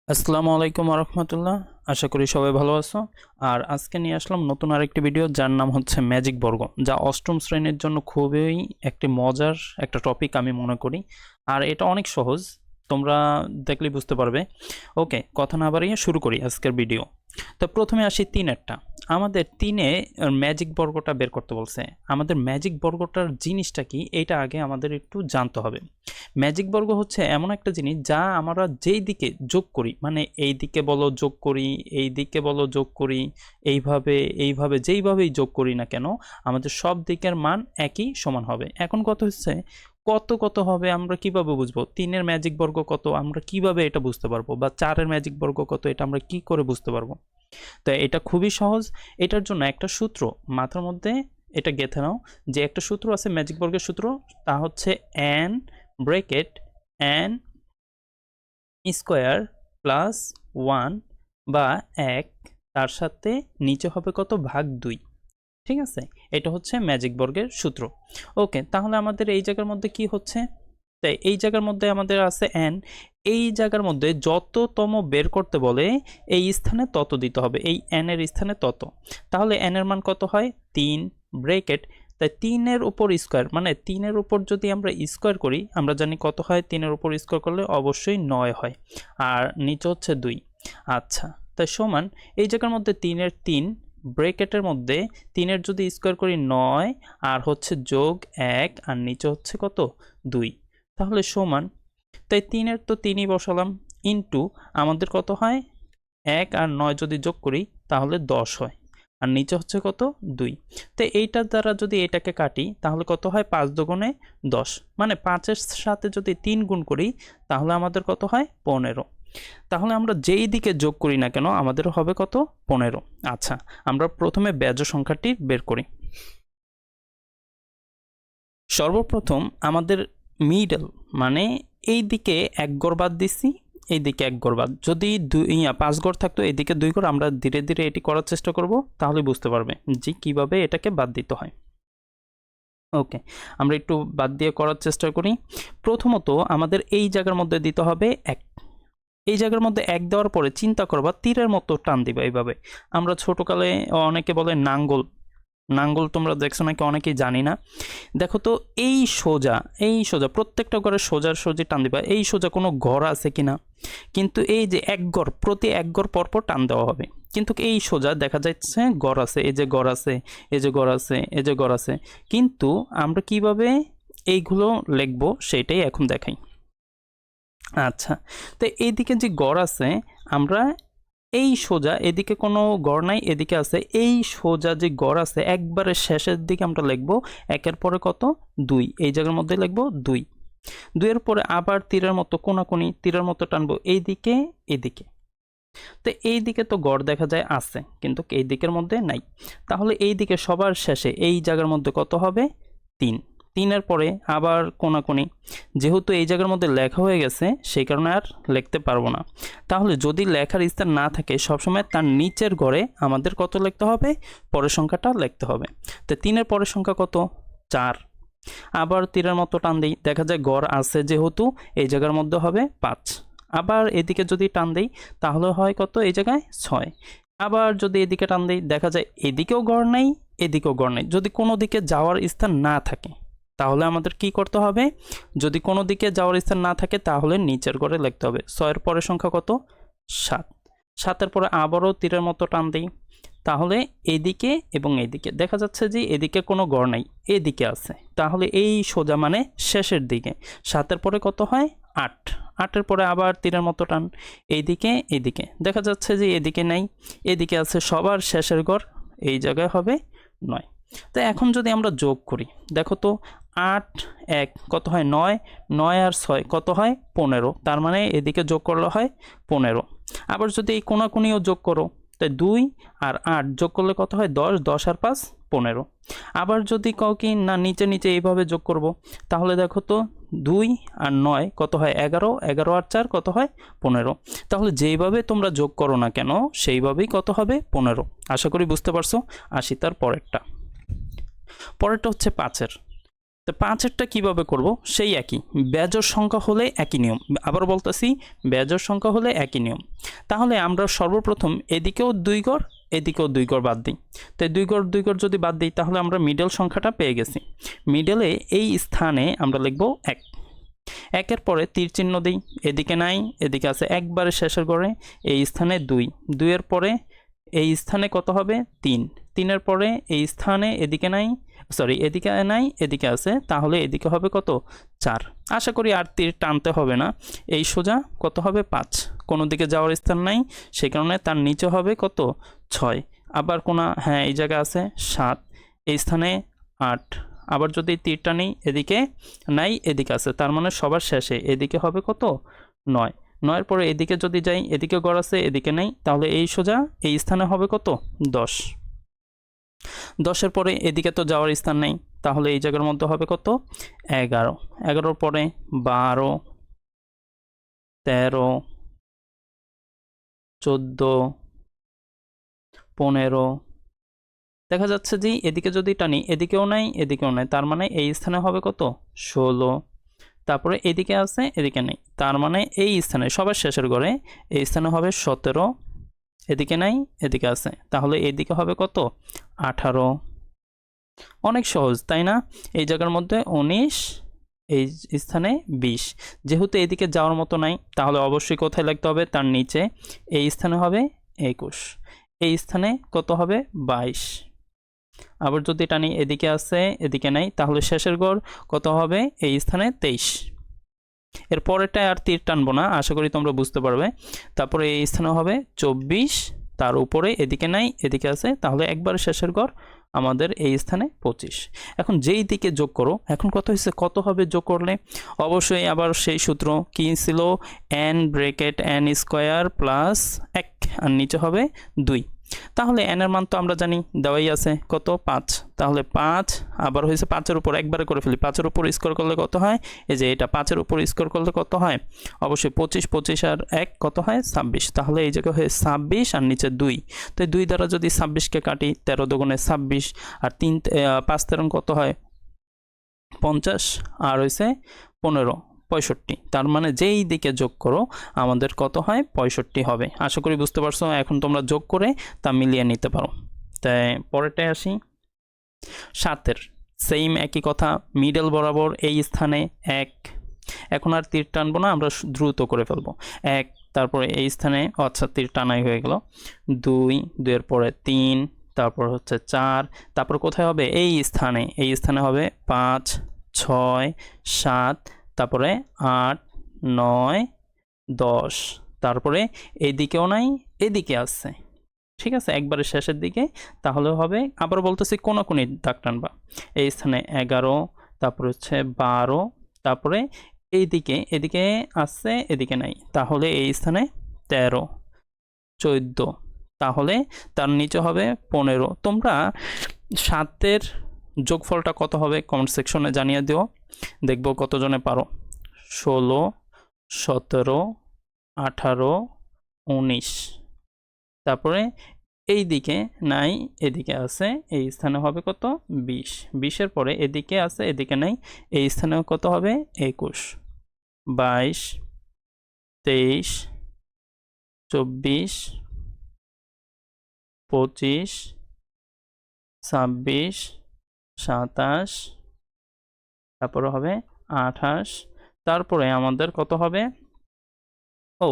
আসসালামু আলাইকুম রহমতুল্লাহ। আশা করি সবাই ভালো আছো। আর আজকে নিয়ে আসলাম নতুন আরেকটি ভিডিও, যার নাম হচ্ছে ম্যাজিক বর্গ, যা অষ্টম শ্রেণীর জন্য খুবই একটি মজার একটা টপিক আমি মনে করি। আর এটা অনেক সহজ, তোমরা দেখলেই বুঝতে পারবে। ওকে, কথা না বাড়িয়ে শুরু করি আজকের ভিডিও। তো প্রথমে আসি তিনেরটা। আমাদের তিনে ম্যাজিক বর্গটা বের করতে বলছে। আমাদের ম্যাজিক বর্গটার জিনিসটা কি, এইটা আগে আমাদের একটু জানতে হবে। ম্যাজিক বর্গ হচ্ছে এমন একটা জিনিস যা আমরা যেই দিকে যোগ করি, মানে এই দিকে বলো যোগ করি, এই দিকে বলো যোগ করি, এইভাবে এইভাবে যেইভাবেই যোগ করি না কেন, আমাদের সব দিকের মান একই সমান হবে। এখন কথা হচ্ছে কত কত হবে আমরা কিভাবে বুঝবো? তিনের ম্যাজিক বর্গ কত আমরা কিভাবে এটা বুঝতে পারবো, বা চারের ম্যাজিক বর্গ কত এটা আমরা কি করে বুঝতে পারবো? তো এটা খুবই সহজ। এটার জন্য একটা সূত্র মাথার মধ্যে এটা গেঁথে নাও, যে একটা সূত্র আছে ম্যাজিক বর্গের সূত্র, তা হচ্ছে n bracket n square plus 1 বা 1, তার সাথে নিচে হবে কত ভাগ 2। ঠিক আছে, এটা হচ্ছে ম্যাজিক বর্গের সূত্র। ওকে, তাহলে আমাদের এই জায়গার মধ্যে কি হচ্ছে? তাই এই জায়গার মধ্যে আমাদের আছে n। এই জায়গার মধ্যে যততম বের করতে বলে এই স্থানে তত দিতে হবে, এই n এর স্থানে তত। তাহলে n এর মান কত হয়? 3 ব্রেকেট, তাই 3-এর উপর স্কোয়ার, মানে 3-এর উপর যদি আমরা স্কোয়ার করি, আমরা জানি কত হয়, 3-এর উপর স্কোয়ার করলে অবশ্যই 9 হয়, আর নিচে হচ্ছে 2। আচ্ছা, তাই সমান এই জায়গার মধ্যে 3-এর 3 ব্রেকেটের মধ্যে 3-এর যদি স্কোয়ার করি 9, আর হচ্ছে যোগ 1, আর নিচে হচ্ছে কত 2। তাহলে সমান, তাই 3-এর তো 3ই বসালাম, ইন্টু আমাদের কত হয় 1 আর 9 যদি যোগ করি তাহলে 10 হয়, আর নিচে হচ্ছে কত 2। তো এইটার দ্বারা যদি এটাকে কাটি তাহলে কত হয় 5 দুগুণে 10, মানে 5-এর সাথে যদি 3 গুণ করি তাহলে আমাদের কত হয় 15। তাহলে আমরা যেই দিকে যোগ করি না কেন আমাদের হবে কত 15। আচ্ছা, আমরা প্রথমে বেজোড় সংখ্যাটি বের করি। সর্বপ্রথম আমাদের মিডল, মানে এই দিকে 1 গড় বাদ দিছি, এই দিকে 1 গড় বাদ। যদি 5 গড় থাকতো এইদিকে 2 গড়, আমরা ধীরে ধীরে এটি করার চেষ্টা করব, তাহলে বুঝতে পারবে যে কিভাবে এটাকে বাদ দিতে হয়। ওকে, আমরা একটু বাদ দিয়ে করার চেষ্টা করি। প্রথমত আমাদের এই জায়গার মধ্যে দিতে হবে 1। এই জায়গার মধ্যে 1 দেওয়ার পরে চিন্তা করবা, তীরের মতো টান দিবা এইভাবে। আমরা ছোটকালে অনেকে বলে নাঙ্গল, নাঙ্গল তোমরা দেখছো নাকি অনেকেই জানি না। দেখো তো, এই সোজা, এই সোজা প্রত্যেকটা ঘরে সোজার সোজি টান দিবা, এই সোজা কোনো ঘর আছে কিনা, কিন্তু এই যে 1 ঘর, প্রতি 1 ঘর পরপর টান দেওয়া হবে। কিন্তু এই সোজা দেখা যাচ্ছে ঘর আছে, এই যে ঘর আছে, এই যে ঘর আছে, এই যে ঘর আছে, কিন্তু আমরা কিভাবে এইগুলো লিখবো সেটাই এখন দেখাই। আচ্ছা, তো এইদিকে যে গড় আছে, আমরা এই সোজা এদিকে কোনো গড় নাই, এদিকে আছে, এই সোজা যে গড় আছে একবারে শেষের দিকে আমরা লিখবো 1-এর পরে কত 2, এই জায়গার মধ্যে লিখবো 2। 2-এর পরে আবার তীরের মতো কোনাকুনি তীরের মতো টানবো এইদিকে এদিকে। তো এই দিকে তো গড় দেখা যায় আছে, কিন্তু এই দিকের মধ্যে নাই। তাহলে এই দিকে সবার শেষে এই জায়গার মধ্যে কত হবে 3। 3-এর পরে আবার কোনাকুনি, যেহেতু এই জায়গার মধ্যে লেখা হয়ে গেছে সেই কারণে আর লিখতে পারবো না। তাহলে যদি লেখার স্থান না থাকে সবসময় তার নিচের ঘরে আমাদের কত লিখতে হবে, পরের সংখ্যাটা লিখতে হবে। তো 3-এর পরের সংখ্যা কত 4। আবার তীরের মতো টান দিই, দেখা যায় গড় আছে যেহেতু এই জায়গার মধ্যে হবে 5। আবার এদিকে যদি টান দিই তাহলে হয় কত এই জায়গায় 6। আবার যদি এদিকে টান দিই দেখা যায় এদিকেও গড় নেই, এদিকেও গড় নেই। যদি কোনো দিকে যাওয়ার স্থান না থাকে তাহলে আমাদের কি করতে হবে? যদি কোনো দিকে যাওয়ার স্থান না থাকে তাহলে নিচের ঘরে লিখতে হবে। 6-এর পরের সংখ্যা কত 7। 7-এর পরে আবারও তীরের মতো টান দিই, তাহলে এদিকে এবং এদিকে দেখা যাচ্ছে যে এদিকে কোনো গড় নাই, এদিকে আছে, তাহলে এই সোজা মানে শেষের দিকে। 7-এর পরে কত হয় 8। 8-এর পরে আবার তীরের মতো টান, এইদিকে এদিকে দেখা যাচ্ছে যে এদিকে নাই, এদিকে আছে, সবার শেষের ঘর এই জায়গায় হবে 9। তো এখন যদি আমরা যোগ করি, দেখো তো 8 1 কত হয় 9, 9 আর 6 কত হয় 15, তার মানে এদিকে যোগ করলে হয় 15। আবার যদি এই কোনাকুনিও যোগ করো, তাই 2 আর 8 যোগ করলে কত হয় 10, 10 আর 5 15। আবার যদি কাউ কি না নিচে নিচে এইভাবে যোগ করব, তাহলে দেখো তো 2 আর 9 কত হয় 11, 11 আর 4 কত হয় 15। তাহলে যেইভাবে তোমরা যোগ করো না কেন সেইভাবেই কত হবে 15। আশা করি বুঝতে পারছো। আসি তার পরেরটা। পরেরটা হচ্ছে 5-এর। তো 5-এরটা কীভাবে করব সেই একই, বেজোড় সংখ্যা হলে একই নিয়ম। আবার বলতেছি, বেজোড় সংখ্যা হলে একই নিয়ম। তাহলে আমরা সর্বপ্রথম এদিকেও 2 ঘর, এদিকেও 2 ঘর বাদ দিই। তো 2 ঘর 2 ঘর যদি বাদ দিই তাহলে আমরা মিডল সংখ্যাটা পেয়ে গেছি। মিডলে এই স্থানে আমরা লিখব 1। 1-এর পরে তীর চিহ্ন দিই, এদিকে নাই, এদিকে আছে একবারে শেষের ঘরে, এই স্থানে 2। 2-এর পরে এই স্থানে কত হবে 3। 3-এর পরে এই স্থানে এদিকে নাই, সরি এদিকে নাই, এদিকে আছে, তাহলে এদিকে হবে কত 4। আশা করি আর তীর টানতে হবে না। এই সোজা কত হবে 5, কোনো দিকে যাওয়ার স্থান নাই, সেই কারণে তার নিচে হবে কত 6। আবার কোনা, হ্যাঁ এই জায়গা আছে 7, এই স্থানে 8। আবার যদি তীর টানি, এদিকে নাই, এদিকে আছে, তার মানে সবার শেষে এদিকে হবে কত 9। 9-এর পরে এদিকে যদি যাই, এদিকে ঘর আছে, এদিকে নেই, তাহলে এই সোজা এই স্থানে হবে কত 10। 10-এর পরে এদিকে তো যাওয়ার স্থান নেই, তাহলে এই জায়গার মধ্যে হবে কত 11। 11-এর পরে 12, 13, 14, 15। দেখা যাচ্ছে যে এদিকে যদি টানি, এদিকেও নাই, এদিকেও নাই, তার মানে এই স্থানে হবে কত 16। তারপরে এদিকে আছে, এদিকে নেই, তার মানে এই স্থানে সবার শেষের ঘরে এই স্থানে হবে 17। এদিকে নাই, এদিকে আছে, তাহলে এদিকে হবে কত 18। অনেক সহজ তাই না? এই জায়গার মধ্যে 19, এই স্থানে 20। যেহেতু এদিকে যাওয়ার মতো নাই, তাহলে অবশ্যই কোথায় লিখতে হবে, তার নিচে। এই স্থানে হবে 21, এই স্থানে কত হবে 22। আবার যদি টানি, এদিকে আছে, এদিকে নাই, তাহলে শেষের ঘর কত হবে এই স্থানে 23। এর পরেরটায় আর তীর টানবো না, আশা করি তোমরা বুঝতে পারবে। তারপরে এই স্থানে হবে 24, তার উপরে এদিকে নাই, এদিকে আছে, তাহলে একবার শেষের ঘর আমাদের এই স্থানে 25। এখন যেই দিকে যোগ করো, এখন কত হয়েছে, কত হবে যোগ করলে? অবশ্যই আবার সেই সূত্র কি ছিল, n bracket n square plus 1 আর নিচে হবে 2। তাহলে n এর মান তো আমরা জানি, দেওয়াই আছে কত 5। তাহলে 5 আবার হয়েছে 5-এর উপর, একবারে করে ফেলি, 5-এর উপর স্কোর করলে কত হয়, এই যে এটা 5-এর উপর স্কোর করলে কত হয়, অবশ্যই 25। 25 আর 1 কত হয় 26। তাহলে এই জায়গায় হয়ে 26 আর নিচে 2। তো 2 দ্বারা যদি 26-কে কাটি, 13 দুগুণে 26 আর 5 13 কত হয় 50 আর হয়েছে 15 65। তার মানে যেই দিকে যোগ করো আমাদের কত হয় 65 হবে। আশা করি বুঝতে পারছো। এখন তোমরা যোগ করে তা মিলিয়ে নিতে পারো। তাই পরেরটায় আসি। 7-এর সেম একই কথা, মিডল বরাবর এই স্থানে 1। এখন আর তীর টানবো না, আমরা দ্রুত করে ফেলবো। 1, তারপরে এই স্থানে, আচ্ছা তীর টানাই হয়ে গেল। 2, 2-এর পরে 3, তারপর হচ্ছে 4, তারপর কোথায় হবে এই স্থানে, এই স্থানে হবে 5, 6, 7, তারপরে 8, 9, 10, তারপরে এইদিকেও নাই, এদিকে আছে, ঠিক আছে, একবারে শেষের দিকে। তাহলে হবে, আবার বলতেছি কোনাকুনি দাগ টানবা, এই স্থানে 11, তারপর হচ্ছে 12, তারপরে এইদিকে, এদিকে আছে, এদিকে নাই, তাহলে এই স্থানে 13, 14, তাহলে তার নিচে হবে 15। তোমরা 7-এর যোগফলটা কত হবে কমেন্ট সেকশনে জানিয়ে দিও, দেখবো কতজনে পারো। 16, 17, 18, 19, তারপরে এই দিকে নাই, এদিকে আছে, এই স্থানে হবে কত 20। 20-এর পরে এদিকে আছে, এদিকে নাই, এই স্থানে কত হবে 21, 22, 23, 24, 25, 26, 27, তারপরে হবে 28। তারপরে আমাদের কত হবে, ও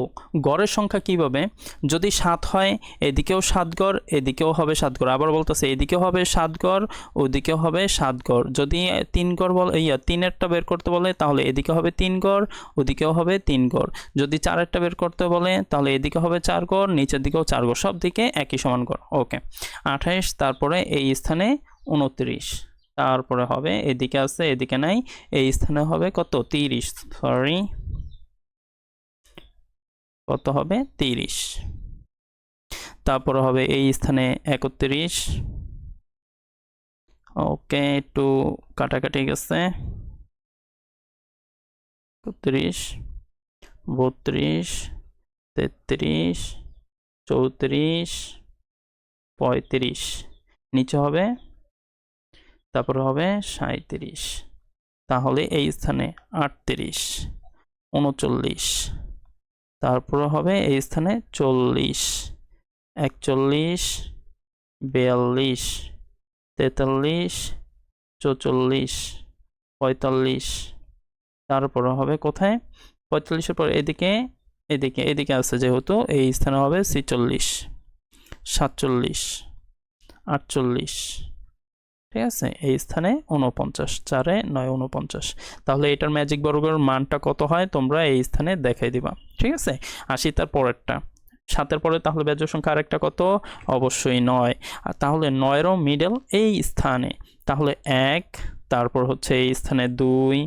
গড়ের সংখ্যা কিভাবে, যদি 7 হয় এদিকেও 7 গড়, এদিকেও হবে 7 গড়। আবার বলতেছে এদিকেও হবে 7 গড়, ওদিকেও হবে 7 গড়। যদি 3 গড় বলে, 3-এরটা বের করতে বলে, তাহলে এদিকে হবে 3 গড়, ওদিকেও হবে 3 গড়। যদি 4-এরটা বের করতে বলে, তাহলে এদিকে হবে 4 গড়, নিচের দিকেও 4 গড়, সব দিকে একই সমান গড়। ওকে, 28, তারপরে এই স্থানে 29, তারপরে হবে এদিকে আছে, এদিকে নাই, এই স্থানে হবে কত 30, সরি কত হবে 30, তারপরে হবে এই স্থানে 31। ওকে, একটু কাটাকাটি গেছে, 32, 32, 33, 34, 35, নিচে হবে, তারপরে হবে 37। তাহলে এই স্থানে 38, 39, তারপর হবে এই স্থানে 40, 41, 42, 43, 44, 45, তারপর হবে কোথায় 45-এর পর এদিকে এদিকে আছে যেহেতু এই স্থানে হবে 46, 47, 48, ঠিক আছে, এই স্থানে 49, 4 9 49। তাহলে এটার ম্যাজিক বর্গের মানটা কত হয় তোমরা এই স্থানে দেখাই দিবা, ঠিক আছে। 80 তার পরেরটা 7-এর পরে তাহলে বেজোড় সংখ্যা আরেকটা কত, অবশ্যই 9। আর তাহলে 9-এরও মিডল এই স্থানে, তাহলে 1, তারপর হচ্ছে এই স্থানে 2,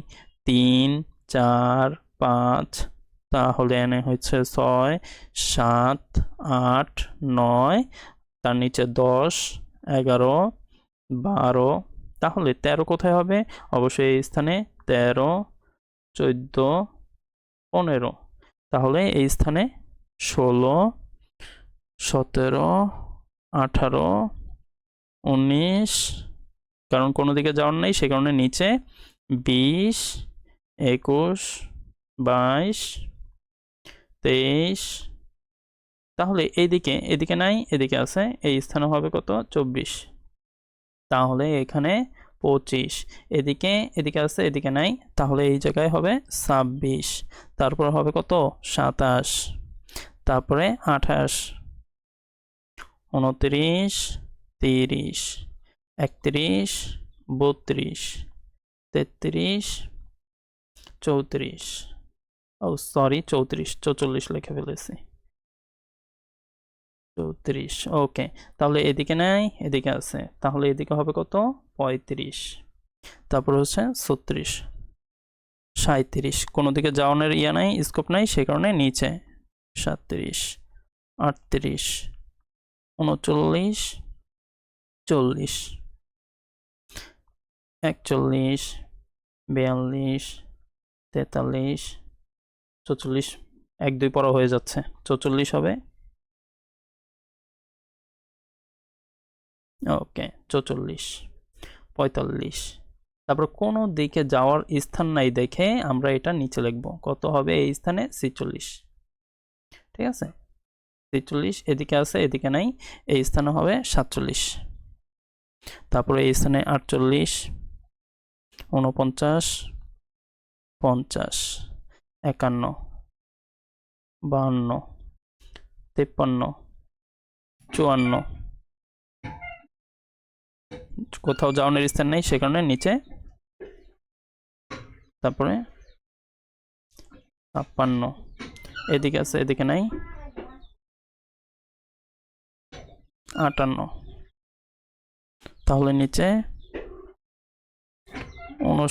3, 4, 5, তাহলে এনে হচ্ছে 6, 7, 8, 9, তার নিচে 10, 11, 12, তাহলে 13 কোথায় হবে, অবশ্যই এই স্থানে 13, 14, 15, তাহলে এই স্থানে 16, 17, 18, 19, কারণ কোনো দিকে যাওয়ার নেই সে কারণে নিচে 20, 21, 22, 23, তাহলে এদিকে নাই, এদিকে আছে, এই স্থানে হবে কত 24, তাহলে এখানে 25, এদিকে আছে, এদিকে নাই, তাহলে এই জায়গায় হবে 26, তারপর হবে কত 27, তারপরে 28, 29, 30, 31, 32, 33, 34, ও সরি 34, 44 লিখে ফেলেছি, 34, ওকে। তাহলে এদিকে নাই, এদিকে আছে, তাহলে এদিকে হবে কত 35, তারপর হচ্ছে 36, 37, কোনো দিকে যাওয়ানোর নাই, স্কোপ নাই, সেই কারণে নিচে 37, 38, 39, 40, 41, 42, 43, 44, 1 2 পড়া হয়ে যাচ্ছে, 44 হবে, ওকে 44, 45, তারপর কোনো দিকে যাওয়ার স্থান নাই দেখে আমরা এটা নিচে লিখব, কত হবে এই স্থানে 46, ঠিক আছে, 46, এদিকে আছে, এদিকে নাই, এই স্থানে হবে 47, তারপরে এই স্থানে 48, 49, 50, 51, 52, 53, 54, কোথাও যাওয়ানোর স্থান নেই সে কারণে নিচে, তারপরে 56, এদিকে আছে, এদিকে নাই, 58, তাহলে নিচে 59,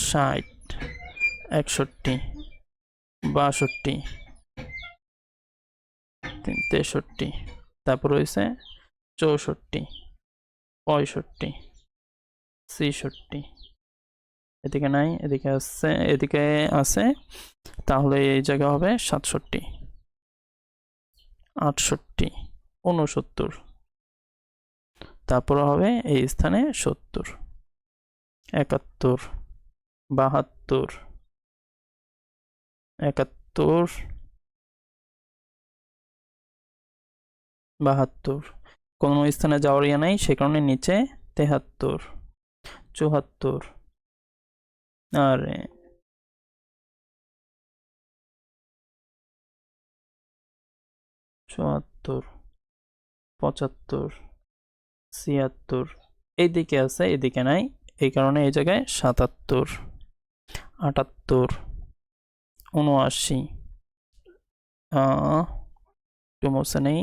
60, 61, 62, 63, তারপর হয়েছে 64, 65, 66, এদিকে নাই, এদিকে আছে, তাহলে এই জায়গা হবে 67, 68, 69, তারপর হবে এই স্থানে 70, 71, 72, 71, 72, কোনো স্থানে যাওয়ার নাই সে কারণে নিচে 73, 74, আরে 74, 75, 76, এইদিকে আছে, এদিকে নাই, এই কারণে এই জায়গায় 77, 78, 79, একটু মুছে নেই,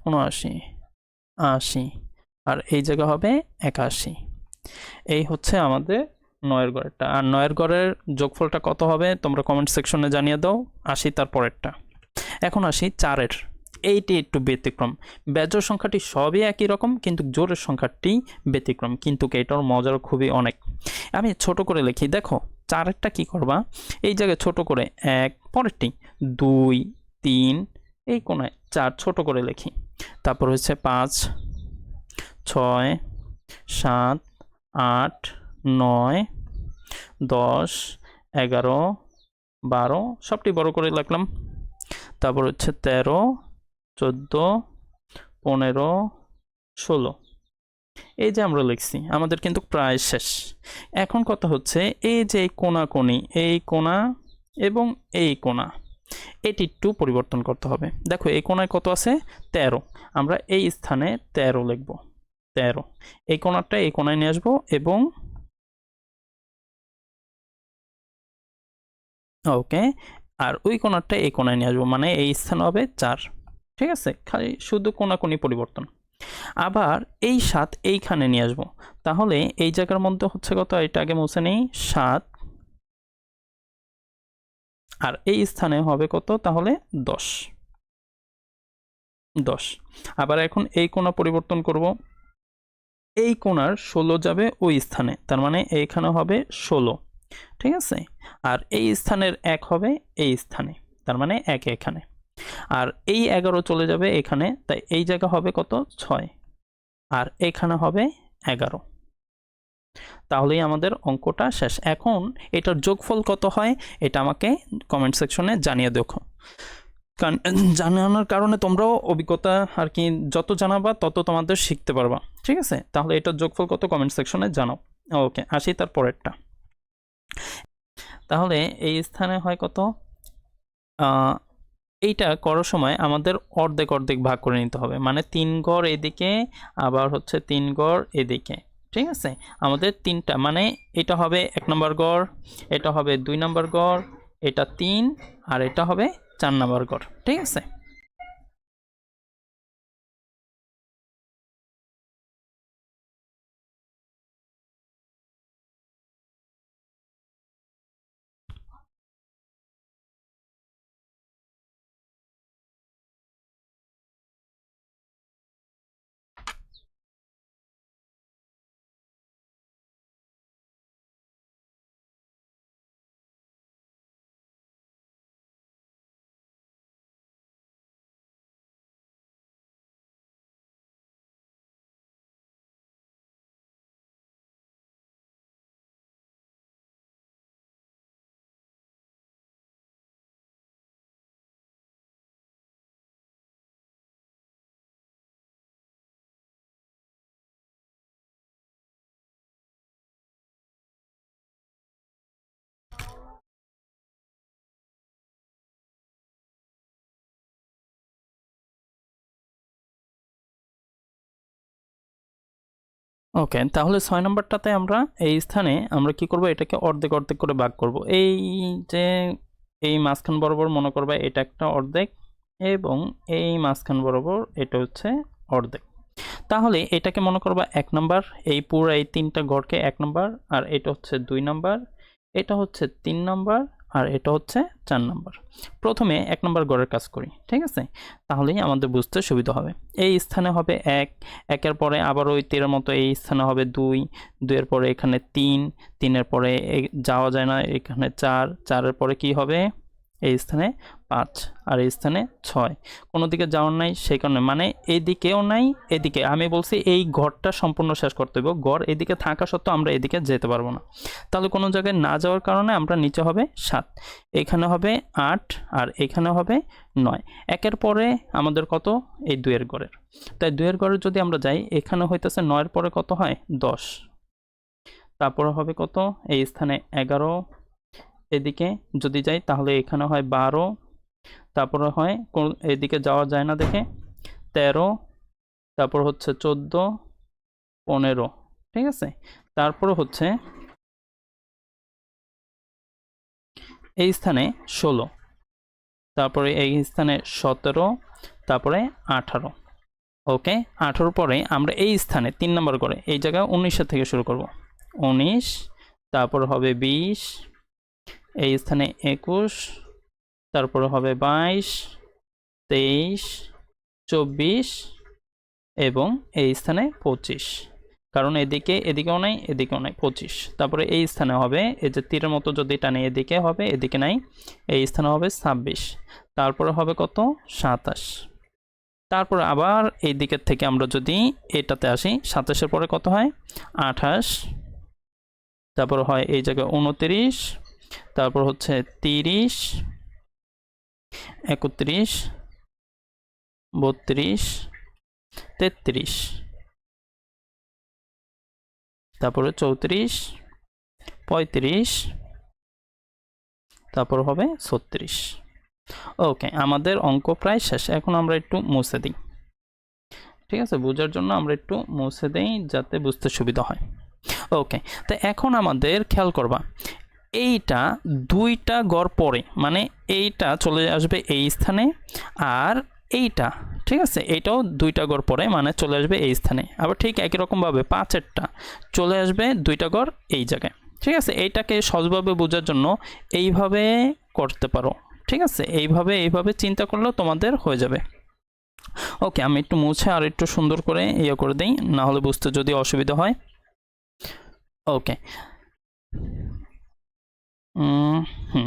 79, 80, আর এই জায়গা হবে 81। এই হচ্ছে আমাদের 9-এর গড়েরটা। আর 9-এর গড়ের যোগফলটা কত হবে তোমরা কমেন্ট সেকশনে জানিয়ে দাও। 80 তার পরেরটা। এখন আসি 4-এর। এইটি একটু ব্যতিক্রম। বেজোড় সংখ্যাটি সবই একই রকম, কিন্তু জোড়ের সংখ্যাটি ব্যতিক্রম, কিন্তু এটার মজার খুবই অনেক। আমি ছোট করে লিখি, দেখো 4-এরটা কি করবা, এই জায়গায় ছোট করে 1, পরেরটি 2, 3, এই কোনায় 4 ছোট করে লিখি, তারপর হচ্ছে 5, 6, 7, 8, 9, 10, 11, 12 সবটি বড় করে লিখলাম। তারপর হচ্ছে 13, 14, 15, 16। এই যে আমরা লিখছি, আমাদের কিন্তু প্রায় শেষ। এখন কথা হচ্ছে এই যে কোণাকোণি, এই কোণা এবং এই কোণা, এটি একটু পরিবর্তন করতে হবে। দেখো এই কোণায় কত আছে? 13। আমরা এই স্থানে 13 লিখব। 13 এই কোণাটা এই কোণায় নিয়ে আসবো এবং ওকে, আর ওই কোণাটা এই কোণায় নিয়ে আসবো, মানে এই স্থান হবে 4। ঠিক আছে, খালি শুধু কোণাকুণি পরিবর্তন। আবার এই 7 এইখানে নিয়ে আসবো, তাহলে এই জায়গার মধ্যে হচ্ছে কত? এটা আগে মুছে নেই, 7, আর এই স্থানে হবে কত? তাহলে 10। 10। আবার এখন এই কোণা পরিবর্তন করব, এই কোণার 16 যাবে ওই স্থানে, তার মানে এইখানে হবে 16। ঠিক আছে, আর এই স্থানের 1 হবে এই স্থানে, তার মানে 1 এখানে, আর এই 11 চলে যাবে এখানে, তাই এই জায়গা হবে কত? 6, আর এখানে হবে 11। তাহলেই আমাদের অঙ্কটা শেষ। এখন এটার যোগফল কত হয় এটা আমাকে কমেন্ট সেকশনে জানিয়ে দেখো, কারণ জানানোর কারণে তোমরাও অভিজ্ঞতা আর কি যত জানাবা তত তোমাদের শিখতে পারবা। ঠিক আছে, তাহলে এটার যোগফল কত কমেন্ট সেকশনে জানাও। ওকে, আসি তার পরেরটা। তাহলে এই স্থানে হয় কত? এইটা করার সময় আমাদের অর্ধেক অর্ধেক ভাগ করে নিতে হবে, মানে 3 ঘর এদিকে, আবার হচ্ছে 3 ঘর এদিকে। ঠিক আছে, আমাদের 3টা, মানে এটা হবে 1 নম্বর ঘর, এটা হবে 2 নম্বর ঘর, এটা 3, আর এটা হবে 4 নম্বর ঘর। ঠিক আছে, ওকে, তাহলে 6 নম্বরটাতে আমরা এই স্থানে আমরা কি করব? এটাকে অর্ধেক অর্ধেক করে ভাগ করব। এই যে এই মাঝখান বরাবর মনে করবা এটা একটা অর্ধেক, এবং এই মাঝখান বরাবর এটা হচ্ছে অর্ধেক। তাহলে এটাকে মনে করবা 1 নাম্বার, এই পুরো এই 3টা ঘরকে 1 নাম্বার, আর এটা হচ্ছে 2 নাম্বার, এটা হচ্ছে 3 নাম্বার, আর এটা হচ্ছে 4 নাম্বার। প্রথমে 1 নাম্বার ঘরের কাজ করি, ঠিক আছে? তাহলেই আমাদের বুঝতে সুবিধা হবে। এই স্থানে হবে 1, 1 এর পরে আবার ওই 13 মতো এই স্থানে হবে 2, 2 এর পরে এখানে 3, 3 এর পরে যাওয়া যায় না, এখানে 4, 4 এর পরে কি হবে? এই স্থানে 5, আর এই স্থানে 6। কোনো দিকে যাওয়ার নাই, সেই কারণে, মানে এদিকেও নাই, এদিকে আমি বলছি এই ঘরটা সম্পূর্ণ শেষ করতে হবে। ঘর এদিকে থাকা সত্ত্বেও আমরা এদিকে যেতে পারবো না, তাহলে কোনো জায়গায় না যাওয়ার কারণে আমরা নিচে হবে 7, এখানে হবে 8, আর এখানে হবে 9। 1 এর পরে আমাদের কত? এই 2 এর ঘরের, তাই 2 এর ঘরে যদি আমরা যাই, এখানে হইতেছে 9 এর পরে কত হয়? 10। তারপরে হবে কত? এই স্থানে 11, এদিকে যদি যাই তাহলে এখানে হয় 12, তারপরে হয় এদিকে যাওয়া যায় না দেখে 13, তারপর হচ্ছে 14, 15। ঠিক আছে, তারপর হচ্ছে এই স্থানে 16, তারপরে এই স্থানে 17, তারপরে 18। ওকে, 18 পরে আমরা এই স্থানে 3 নম্বর করে এই জায়গায় 19 থেকে শুরু করব। 19, তারপর হবে 20, এই স্থানে 21, তারপরে হবে 22, 23, 24, এবং এই স্থানে 25, কারণ এদিকেও নাই, এদিকেও নাই, 25। তারপরে এই স্থানে হবে এই যে তীরের মতো যদি টানে এদিকে হবে, এদিকে নাই, এই স্থানে হবে 26, তারপরে হবে কত? 27। তারপর আবার এই দিকের থেকে আমরা যদি এটাতে আসি, 27-এর পরে কত হয়? 28। তারপর হয় এই জায়গায় 29, তারপর হচ্ছে 30, 31, 32, 33, তারপরে 34, 35, তারপর হবে 36। ওকে, আমাদের অঙ্ক প্রায় শেষ। এখন আমরা একটু মুছে দিই। ঠিক আছে, বোঝার জন্য আমরা একটু মুছে দিই যাতে বুঝতে সুবিধা হয়। ওকে, তো এখন আমাদের খেয়াল করবা, এইটা দুইটা গড় পরে, মানে এইটা চলে আসবে এই স্থানে, আর এইটা, ঠিক আছে, এইটাও দুইটা গড় পরে মানে চলে আসবে এই স্থানে। আবার ঠিক একই রকমভাবে 5-এরটা চলে আসবে দুইটা গড় এই জায়গায়। ঠিক আছে, এইটাকে সহজভাবে বোঝার জন্য এইভাবে করতে পারো। ঠিক আছে, এইভাবে চিন্তা করলেও তোমাদের হয়ে যাবে। ওকে, আমি একটু মুছে আর একটু সুন্দর করে ইয়ে করে দিই, না হলে বুঝতে যদি অসুবিধা হয়। ওকে,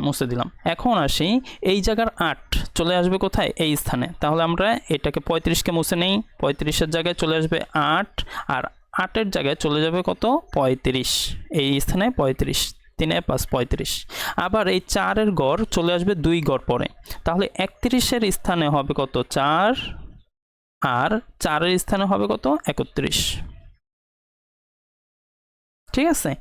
মুছে দিলাম। এখন আসি, এই জায়গার 8 চলে আসবে কোথায়? এই স্থানে। তাহলে আমরা এটাকে 35-কে মুছে নেই, 35-এর জায়গায় চলে আসবে 8, আর 8-এর জায়গায় চলে যাবে কত? 35, এই স্থানে 35, 3 + 35। আবার এই 4-এর গড় চলে আসবে 2 গড় পরে, তাহলে 31-এর স্থানে হবে কত? 4, আর 4-এর স্থানে হবে কত? 31। ঠিক আছে,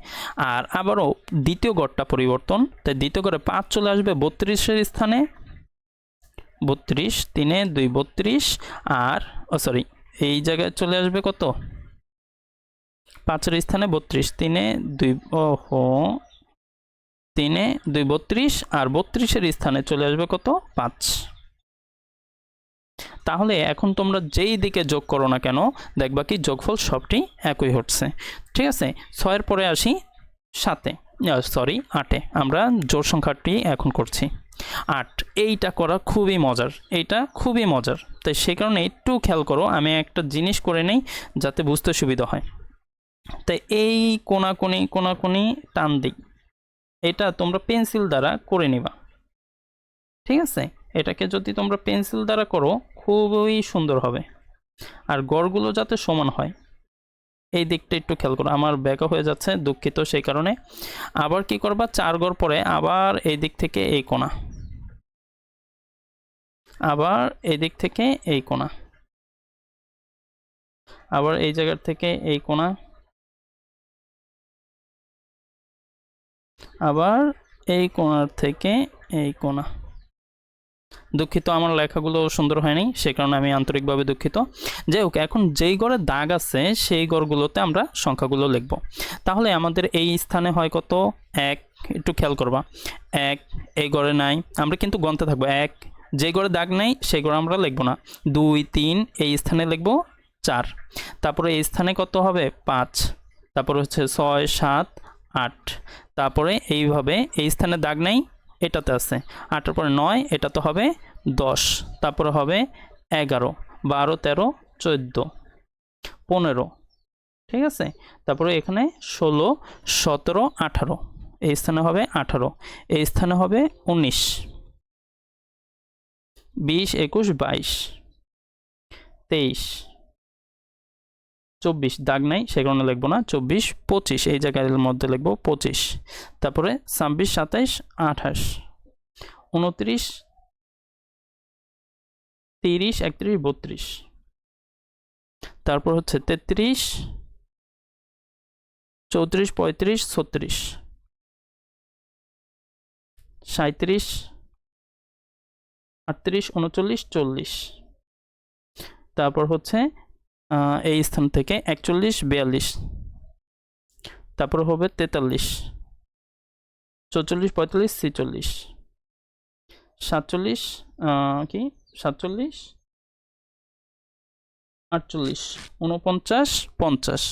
আর আবারও দ্বিতীয় গড়টা পরিবর্তন, তাই দ্বিতীয় গড়ে 5 চলে আসবে 32-এর স্থানে, 32, 3 2 32, আর সরি, এই জায়গায় চলে আসবে কত? 5-এর স্থানে 32, 3 2, ওহো, 3 2 32, আর 32-এর স্থানে চলে আসবে কত? 5। তাহলে এখন তোমরা যেই দিকে যোগ করো না কেন, দেখবা কি যোগফল সবটি একই হচ্ছে। ঠিক আছে, 6-এর পরে আসি 7-এ, সরি 8-এ, আমরা জোড় সংখ্যাটি এখন করছি 8। এইটা করা খুবই মজার, এইটা খুবই মজার, তাই সে কারণে একটু খেয়াল করো। আমি একটা জিনিস করে নেই যাতে বুঝতে সুবিধা হয়। তাই এই কোনাকুনি টান দিই, এটা তোমরা পেন্সিল দ্বারা করে নিবা। ঠিক আছে, এটাকে যদি তোমরা পেন্সিল দ্বারা করো খুবই সুন্দর হবে, আর গড়গুলো যাতে সমান হয় এই দিকটা একটু খেয়াল করো। আমার ব্যাকা হয়ে যাচ্ছে, দুঃখিত সেই কারণে। আবার কি করবা, 4 গড় পরে আবার এই দিক থেকে এই কোণা, আবার এই দিক থেকে এই কোণা, আবার এই জায়গার থেকে এই কোণা, আবার এই কোণার থেকে এই কোণা। দুঃখিত, আমার লেখাগুলো সুন্দর হয়নি, সে কারণে আমি আন্তরিকভাবে দুঃখিত। যাই হোক, এখন যেই ঘরে দাগ আছে সেই ঘরগুলোতে আমরা সংখ্যাগুলো লিখব। তাহলে আমাদের এই স্থানে হয় কত? 1, একটু খেয়াল করবা, 1 এই ঘরে নাই, আমরা কিন্তু গণতে থাকবো। 1, যে ঘরে দাগ নেই সেই ঘরে আমরা লিখব না। 2 3 এই স্থানে লিখব 4, তারপরে এই স্থানে কত হবে? 5, তারপরে হচ্ছে 6 7 8, তারপরে এইভাবে এই স্থানে দাগ নেই, এটাতে আছে 8-এর পরে 9, এটা তো হবে 10, তারপরে হবে 11 12 13 14 15, ঠিক আছে, তারপরে এখানে 16 17 18, এই স্থানে হবে 18, এই স্থানে হবে 19 20 21 22 23 24, দাগ নাই সে কারণে লিখবো না। 24 25 এই জায়গার মধ্যে লিখবো 25, তারপরে 26 27 28 29 30 31 32, তারপর হচ্ছে 33 34 35 36 37 38 39 40, তারপর হচ্ছে এই স্থান থেকে 41 42, তারপর হবে 43 44 45 46 47 কি 47 48 49 50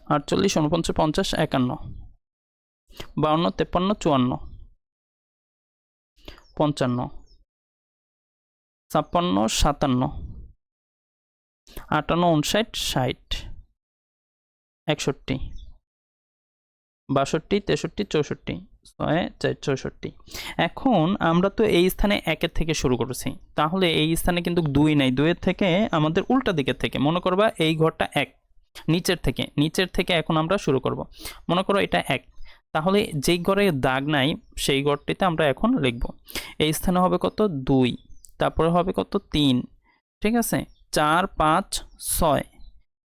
48 49 50 51 52 53 54 55 56 57 58 59 60 61 62 63 64 6 4 64। এখন আমরা তো এই স্থানে 1 এর থেকে শুরু করেছি, তাহলে এই স্থানে কিন্তু 2 নাই, 2 এর থেকে আমাদের উল্টা দিকের থেকে মনে করবা এই ঘরটা 1, নিচের থেকে এখন আমরা শুরু করব। মনে করো এটা 1, তাহলে যেই ঘরে দাগ নাই সেই ঘরটিতে আমরা এখন লিখব। এই স্থানে হবে কত 2, তারপরে হবে কত 3, ঠিক আছে, 4 5 6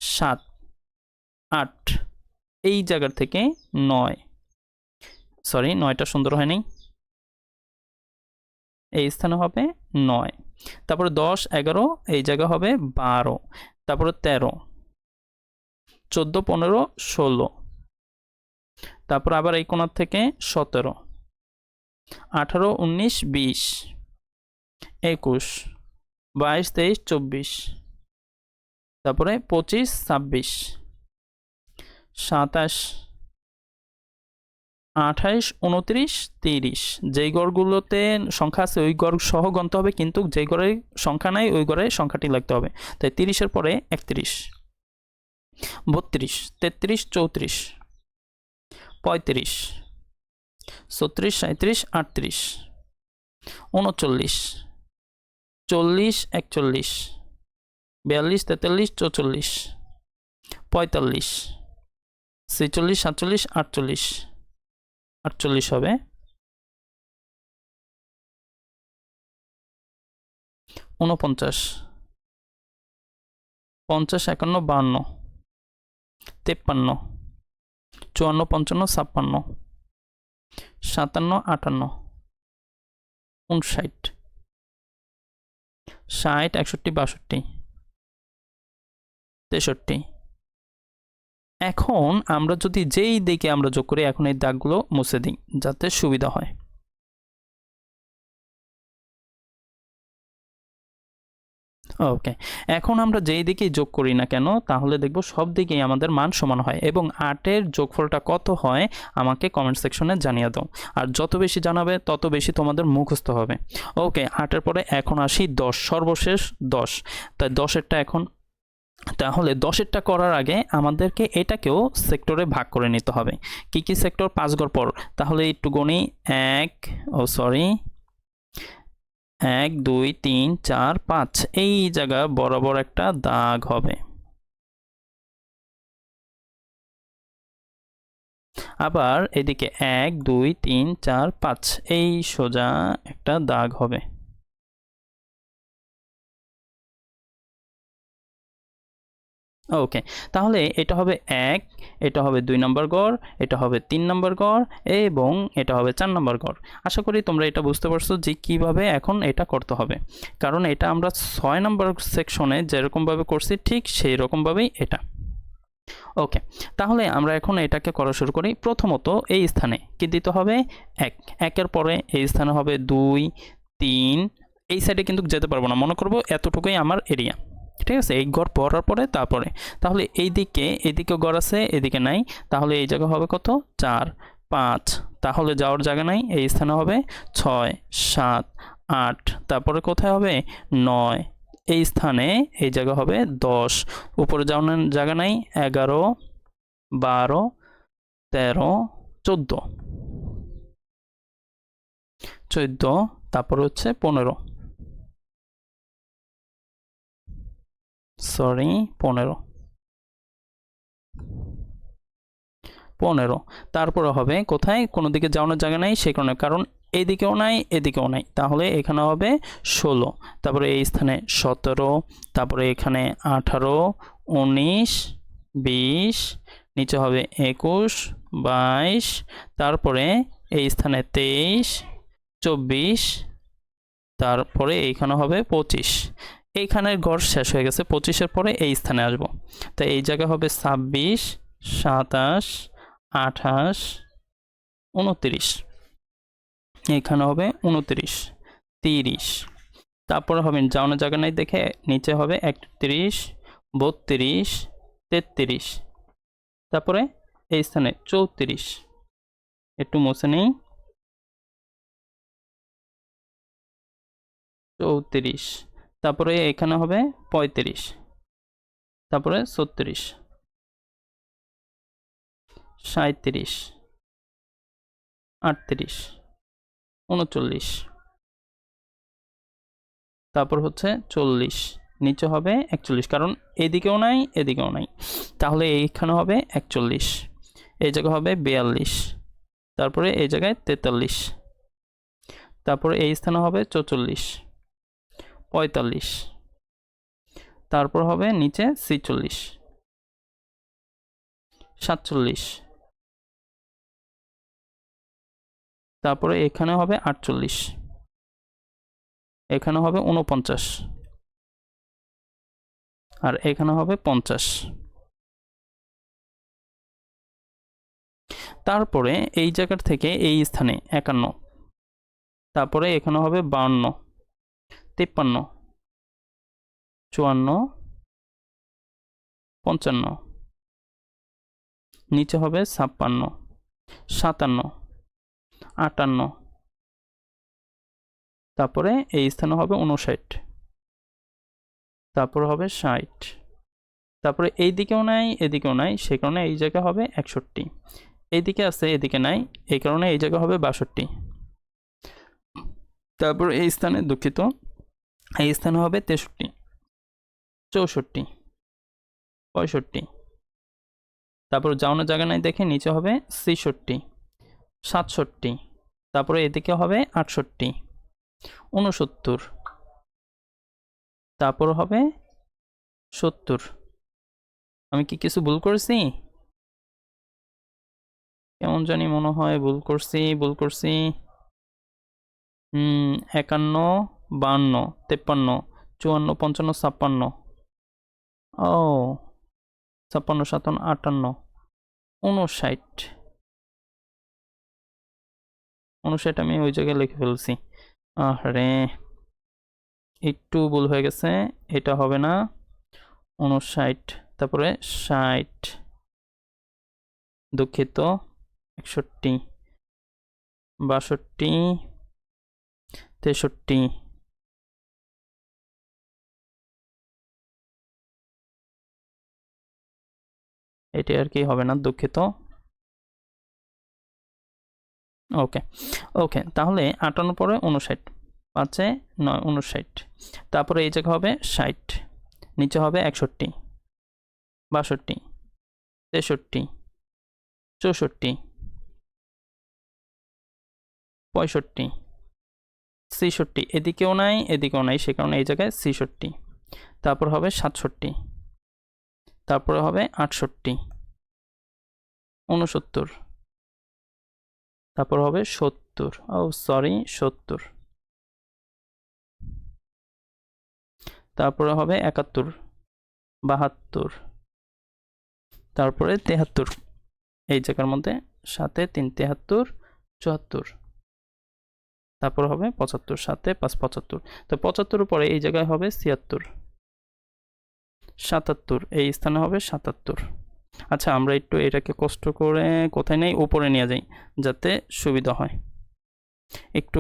7 8, এই জায়গা থেকে 9, সরি 9টা সুন্দর হয়নি, এই স্থানে হবে 9, তারপরে 10 11 এই জায়গা হবে 12, তারপরে 13 14 15 16, তারপর আবার এই কোণার থেকে 17 18 19 20 21 22 23 24, তারপরে 25 26 27 28 29 30। যেই ঘরগুলোতে সংখ্যা আছে ওই ঘর সহ গণতে হবে, কিন্তু যেই ঘরে সংখ্যা নাই ওই ঘরে সংখ্যাটি লিখতে হবে। তাই 30-এর পরে 31 32 33 34 35 36 37 38 39 40 41 42 43 44 45 46 47 48 48 হবে 49 50 51 52 53 54 55 56 57 58 59 60 61 62 63। এখন আমরা যদি যেই দিকে আমরা যোগ করি, এখন এই দাগগুলো মুছে দিই যাতে সুবিধা হয়। ওকে, এখন আমরা যেই দিকেই যোগ করি না কেন তাহলে দেখব সব দিকেই আমাদের মান সমান হয়, এবং 8-এর যোগফলটা কত হয় আমাকে কমেন্ট সেকশনে জানিয়ে দাও। আর যত বেশি জানাবে তত বেশি তোমাদের মুখস্থ হবে। ওকে, 8-এর পরে এখন আসি 10, সর্বশেষ 10। তাই 10-এরটা এখন, তাহলে 10-এরটা করার আগে আমাদেরকে এটাকেও সেক্টরে ভাগ করে নিতে হবে। কি কি সেক্টর? 5 ঘর পর। তাহলে একটু গণি, 1 2 3 4 5, এই জায়গা বরাবর একটা দাগ হবে। আবার এদিকে 1 2 3 4 5, এই সোজা একটা দাগ হবে। ওকে, তাহলে এটা হবে 1, এটা হবে 2 নম্বর ঘর, এটা হবে 3 নম্বর ঘর, এবং এটা হবে 4 নম্বর ঘর। আশা করি তোমরা এটা বুঝতে পারছো যে কিভাবে এখন এটা করতে হবে, কারণ এটা আমরা 6 নম্বর সেকশনে যেরকমভাবে করছি ঠিক সেই রকমভাবেই এটা। ওকে, তাহলে আমরা এখন এটাকে করা শুরু করি। প্রথমত এই স্থানে কি দিতে হবে? 1, 1-এর পরে এই স্থানে হবে 2 3, এই সাইডে কিন্তু যেতে পারবো না, মনে করবো এতটুকুই আমার এরিয়া, ঠিক আছে, এই ঘর পড়ার পরে তারপরে। তাহলে এইদিকে ঘর আছে, এদিকে নাই, তাহলে এই জায়গা হবে কত? 4 5, তাহলে যাওয়ার জায়গা নাই, এই স্থানে হবে 6 7 8, তারপরে কোথায় হবে 9, এই স্থানে এই জায়গা হবে 10, উপরে যাওয়ার জায়গা নাই, 11 12 13 14 14, তারপর হচ্ছে 15, সরি 15 15, তারপরে হবে কোথায়? কোনো দিকে যাওয়ানোর জায়গা নাই সেই কারণে, কারণ এদিকেও নাই এদিকেও নাই, তাহলে এখানে হবে 16, তারপরে এই স্থানে 17, তারপরে এখানে 18 19 20, নিচে হবে 21 22, তারপরে এই স্থানে 23 24, তারপরে এইখানে হবে 25। এইখানের ঘর শেষ হয়ে গেছে, 25-এর পরে এই স্থানে আসবো, তাই এই জায়গা হবে 26 27 28 29, এখানে হবে 29 30, তারপরে হবে যাওয়ানোর জায়গা নাই দেখে নিচে হবে 31 32 33, তারপরে এই স্থানে 34, একটু মুছে নেই, 34, তারপরে এখানে হবে 35, তারপরে 36 37 38, 39, তারপর হচ্ছে 40, নিচে হবে 41, কারণ এদিকেও নাই এদিকেও নাই, তাহলে এইখানে হবে 41, এই জায়গা হবে 42, তারপরে এই জায়গায় 43, তারপরে এই স্থানে হবে 44, 45, তারপর হবে নিচে 46, 47, তারপরে এখানে হবে 48, এখানে হবে 49, আর এখানে হবে 50। তারপরে এই জায়গার থেকে এই স্থানে 51, তারপরে এখানে হবে 52, 53, 54, 55, নিচে হবে 56, 57, 58, তারপরে এই স্থানে হবে 59, তারপর হবে 60, তারপরে এই দিকেও নাই এদিকেও নাই, সে কারণে এই জায়গা হবে 61, এইদিকে আছে এদিকে নাই, এই কারণে এই জায়গা হবে 62, তারপর এই স্থানে দুঃখিত এই স্থানে হবে 63, 64, 65, তারপর যাওয়ানোর জায়গা নাই দেখে নিচে হবে 66, 67, তারপরে এদিকে হবে 68, 69, তারপর হবে 70। আমি কি কিছু ভুল করেছি? কেমন জানি মনে হয় ভুল করছি। 51, 52, 53, 54, 55, 56, ও 56, 57, 58, 59, 59 আমি ওই জায়গায় লিখে ফেলছি। আরে একটু ভুল হয়ে গেছে, এটা হবে না। 59, তারপরে 60, দুঃখিত 61, 62, 63, এটি আর কি হবে না, দুঃখিত। ওকে ওকে, তাহলে 58 পরে 59, 5 9, 59, তারপরে এই জায়গা হবে 60, নিচে হবে 61, 62, 63, 64, 65, 66, এদিকেও নাই এদিকেও নাই, সে কারণে এই জায়গায় 66, তারপর হবে 67, তারপরে হবে 68, 69, তারপর হবে 70, ও সরি 70, তারপরে হবে 71, 72, তারপরে 73, এই জায়গার মধ্যে 7 3, 73, 74, তারপর হবে 75, 7 5, 75, তো 75 পরে এই জায়গায় হবে 76, 77, এই স্থানে হবে 77। আচ্ছা, আমরা একটু এটাকে কষ্ট করে কোথায় নেই, উপরে নিয়ে যাই যাতে সুবিধা হয়। একটু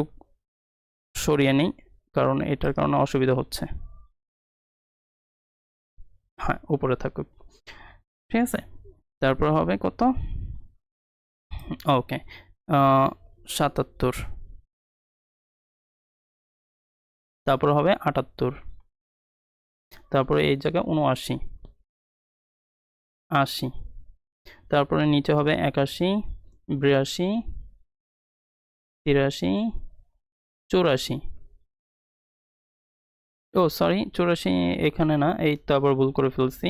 সরিয়ে নেই, কারণ এটার কারণে অসুবিধা হচ্ছে। হ্যাঁ, উপরে থাকুক, ঠিক আছে। তারপর হবে কত? ওকে, 77, তারপর হবে 78, তারপরে এই জায়গায় 79, 80, তারপরে নিচে হবে 81, 82, 83, 84, ও সরি 84 এখানে না, এই তো আবার ভুল করে ফেলছি।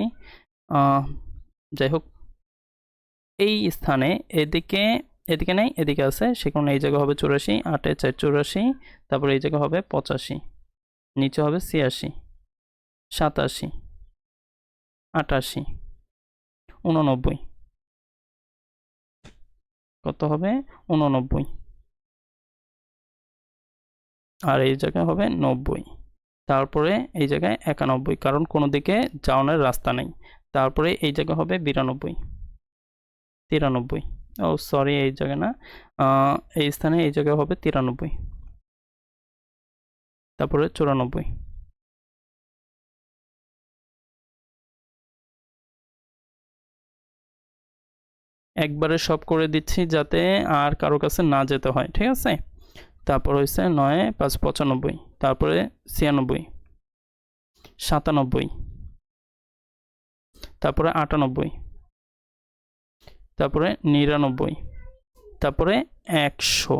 যাই হোক, এই স্থানে এদিকে এদিকে নেই এদিকে আছে, সে কারণে এই জায়গা হবে 84, 8 4, 84, তারপরে এই জায়গা হবে 85, নিচে হবে 86, 87, 88, 89, কত হবে 89, আর এই জায়গায় হবে 90, তারপরে এই জায়গায় 91, কারণ কোনো দিকে যাওয়ানোর রাস্তা নেই, তারপরে এই জায়গা হবে 92, 93, ও সরি এই জায়গা না, এই স্থানে এই জায়গা হবে 93, তারপরে 94, 91, একবারে সব করে দিচ্ছি যাতে আর কারো কাছে না যেতে হয়, ঠিক আছে। তারপর হয়েছে 9 5 95, তারপরে 96, 97, তারপরে 98, তারপরে 99, তারপরে 100।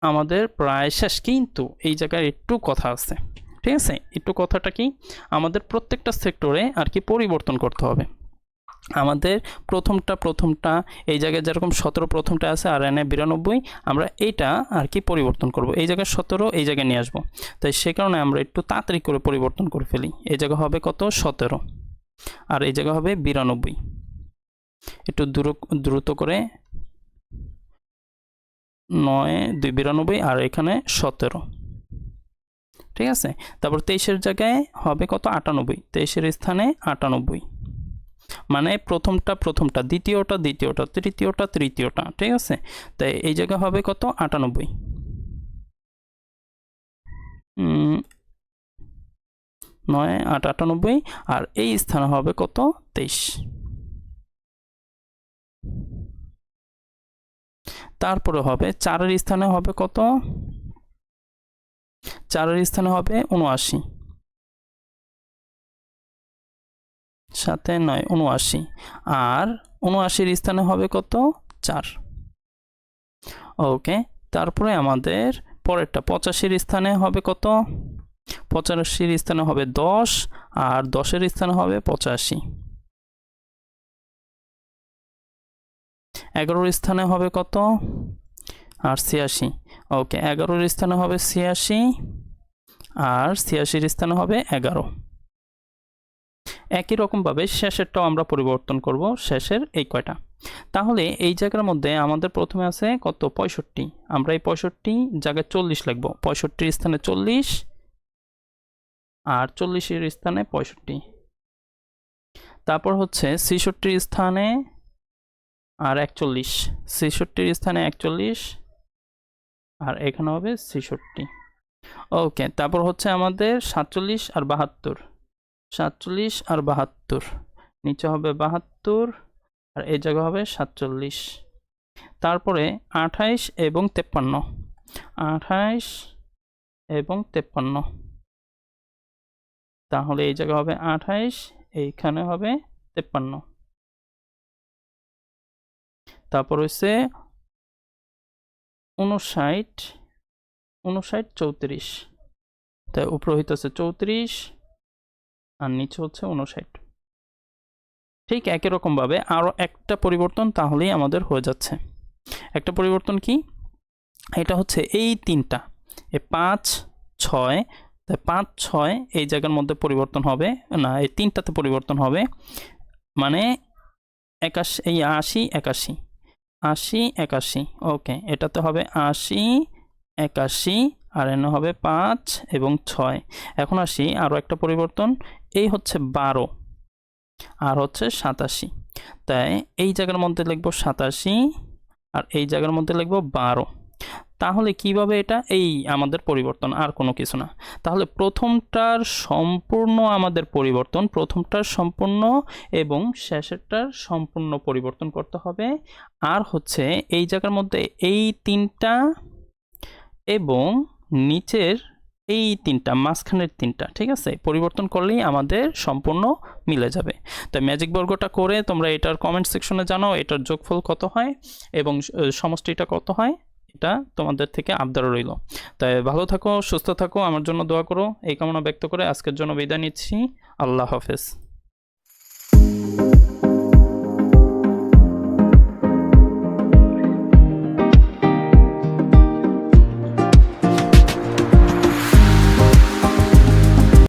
আমাদের প্রায় শেষ, কিন্তু এই জায়গায় একটু কথা আছে, ঠিক আছে। একটু কথাটা কি, আমাদের প্রত্যেকটা সেক্টরে আর কি পরিবর্তন করতে হবে। আমাদের প্রথমটা এই জায়গায় যেরকম 17 প্রথমটা আছে আর এনে 92, আমরা এইটা আর কি পরিবর্তন করব। এই জায়গায় 17 এই জায়গায় নিয়ে আসবো, তাই সে কারণে আমরা একটু তাড়াতাড়ি করে পরিবর্তন করে ফেলি। এই জায়গা হবে কত 17, আর এই জায়গা হবে 92। একটু দ্রুত করে 9 2 92, আর এখানে 17, ঠিক আছে। তারপর 23-এর জায়গায় হবে কত 98, 23-এর স্থানে 98, মানে প্রথমটা, দ্বিতীয়টা, তৃতীয়টা, ঠিক আছে। তাই এই জায়গা হবে কত 98, 9 8 98, আর এই স্থানে হবে কত 23। তারপরে হবে 4-এর স্থানে হবে কত, 4-এর স্থানে হবে 79, 7 9 79, আর 79-এর স্থানে হবে কত 4। ওকে, তারপরে আমাদের পরেরটা 85-এর স্থানে হবে কত, 85-এর স্থানে হবে 10, আর 10-এর স্থানে হবে 85। 11-এর স্থানে হবে কত, আর 86। ওকে, 11-এর স্থানে হবে 86, আর 86-এর স্থানে হবে 11। একই রকমভাবে শেষেরটাও আমরা পরিবর্তন করব, শেষের এই কয়টা। তাহলে এই জায়গার মধ্যে আমাদের প্রথমে আছে কত 65, আমরা এই 65 জায়গায় 40 লিখব, 65-এর স্থানে 40, আর 40-এর স্থানে 65। তারপর হচ্ছে 66-এর স্থানে আর 41, 66-এর স্থানে 41, আর এখানে হবে 66। ওকে, তারপর হচ্ছে আমাদের 47 আর 72, 47 আর 72, নিচে হবে 72, আর এই জায়গা হবে 47। তারপরে 28 এবং 53, 28 এবং 53, তাহলে এই জায়গা হবে 28, এইখানে হবে 53। তারপর হচ্ছে 59 34, তাই উপরে হইতেছে 34, আর নিচে হচ্ছে 59। ঠিক একই রকমভাবে আরও একটা পরিবর্তন তাহলেই আমাদের হয়ে যাচ্ছে। একটা পরিবর্তন কি, এটা হচ্ছে এই তিনটা, এই 5 6, তাই 5 6 এই জায়গার মধ্যে পরিবর্তন হবে না, এই তিনটাতে পরিবর্তন হবে, মানে 81 এই 80 81 80 81। ওকে, এটাতে হবে 80 81, আর এনে হবে 5 এবং 6। এখন আসি আরও একটা পরিবর্তন, এই হচ্ছে 12, আর হচ্ছে 87, তাই এই জায়গার মধ্যে লিখব 87, আর এই জায়গার মধ্যে লিখব 12। তাহলে কিভাবে এটা, এই আমাদের পরিবর্তন, আর কোনো কিছু না। তাহলে প্রথমটার সম্পূর্ণ আমাদের পরিবর্তন, প্রথমটার সম্পূর্ণ এবং শেষেরটার সম্পূর্ণ পরিবর্তন করতে হবে। আর হচ্ছে এই জায়গার মধ্যে এই তিনটা এবং নিচের এই তিনটা, মাঝখানের তিনটা, ঠিক আছে, পরিবর্তন করলেই আমাদের সম্পূর্ণ মিলে যাবে। তো ম্যাজিক বর্গটা করে তোমরা এটার কমেন্ট সেকশনে জানাও এটার যোগফল কত হয় এবং সমষ্টিটা কত হয়, এটা তোমাদের থেকে আবদার রইল। তাই ভালো থাকো, সুস্থ থাকো, আমার জন্য দোয়া করো, এই কামনা ব্যক্ত করে আজকের জন্য বিদায় নিচ্ছি। আল্লাহ হাফেজ।